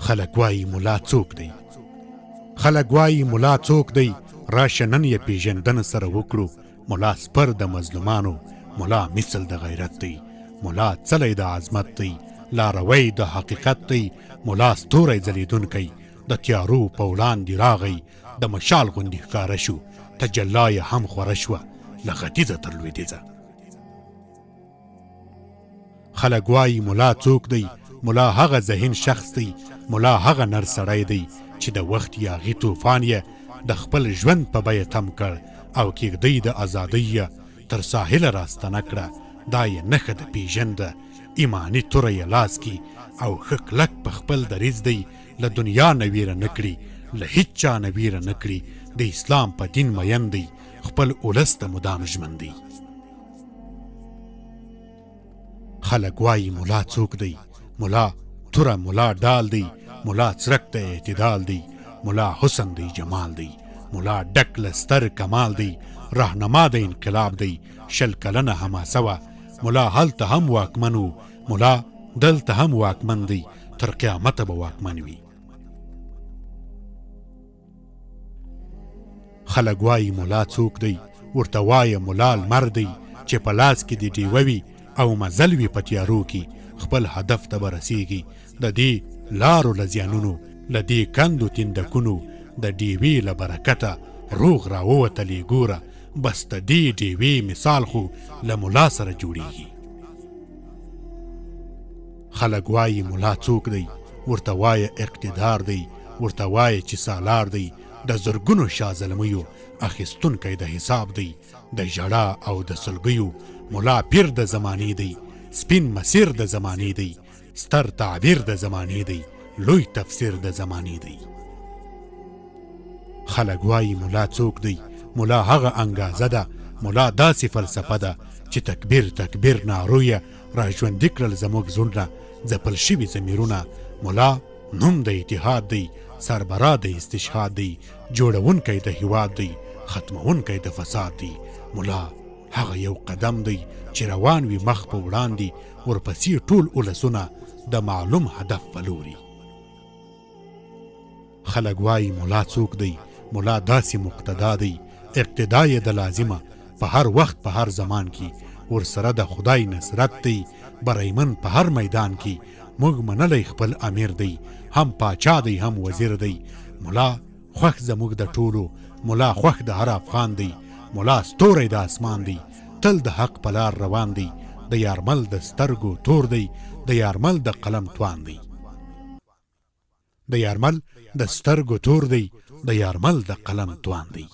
خلک وایي ملا څوک دی؟ خلک وایي ملا څوک دی؟ راشه نن یې پیژندنه سره وکړو. ملا سپر د مظلومانو، ملا مثل د غیرت دی، ملا څلی د عظمت دی، لاروی د حقیقت دی، ملا ستوری ځلیدونکی د تیارو په وړاندې راغی، د مشال غوندې ښکاره شو، تجلا یې هم خوره شوه له ختیځه تر لویدیځه. خلک وایي ملا څوک دی؟ ملا هغه ذهین شخص دی، ملا هغه نر سړی دی چې د وخت یاغي طوفان یې د خپل ژوند په بیه تم کړ او کېږدۍ د ازادۍ یې تر ساحله راستنه کړه. دا یې نښه د پیژنده، ایماني توره یې لاس کې او ښه کلک په خپل دریځ دی. له دنیا نه ویره نه کړي، له هیڅ چا نه ویره نه کړي، د اسلام په دین مین دی، خپل اولس ته مدام ژمن دی. خلک وایي ملا څوک دی؟ ملا توره، ملا ډال دی، ملا څرک د اعتدال دی، ملا حسن دی، جمال دی، ملا ډک له ستر کمال دی، رهنما د انقلاب دی، 20 کلنه حماسه وه، ملا هلته هم واکمن و، ملا دلته هم واکمن دی، تر قیامته به واکمن وي. خلک وایي ملا څوک دی؟ ورته وایه ملا لمر دی چې په لاس کې د ډیوه وي او مزل وي په تیارو کې، خپل هدف ته به رسیږي. د دې لارو له زیانونو، له دې کندو تندکونو، د ډیوې له برکته روغ راووتلې ګوره، بس د دې ډیوې مثال خو له ملا سره جوړیږي. خلک وایي ملا څوک دی؟ ورته وایه اقتدار دی، ورته وایه چې سالار دی، د زرګونو شاه زلمیو اخیستونکی د حساب دی، د ژړا او د سلګیو ملا پیر د زمانې دی، سپین مسیر د زمانې دی، ستر تعبیر د زمانې دی، لوی تفسیر د زمانې دی. خلک وایي ملا څوک دی؟ ملا هغه انګازه ده، ملا داسې فلسفه ده چې تکبیر تکبیر نارویه را ژوندي کړل زموږ زړونه، ځپل شوي ضمیرونه. ملا نوم د اتحاد دی، سربرا د استشهاد دی، جوړونکی د هیواد دی، ختمونکی د فساد دی. ملا هغه یو قدم دی چې روان وي مخ په وړاندې، ورپسې ټول اولسونه د معلوم هدف په لوري. خلک وایي ملا څوک دی؟ ملا داسې مقتدا دی، اقتدا یې د لازمه په هر وخت په هر زمان کې، ورسره د خدای نصرت دی، بریمن په هر میدان کې. موږ منلی خپل امیر دی، هم پاچا دی هم وزیر دی. ملا خوښ زموږ د ټولو، ملا خوښ د هر افغان دی، ملا ستوری د اسمان دی، تل د حق په لار روان دی، د یارمل د سترګو تور دی، د یارمل د قلم توان دی. د یارمل د سترګو تور دی، د یارمل د قلم توان دی.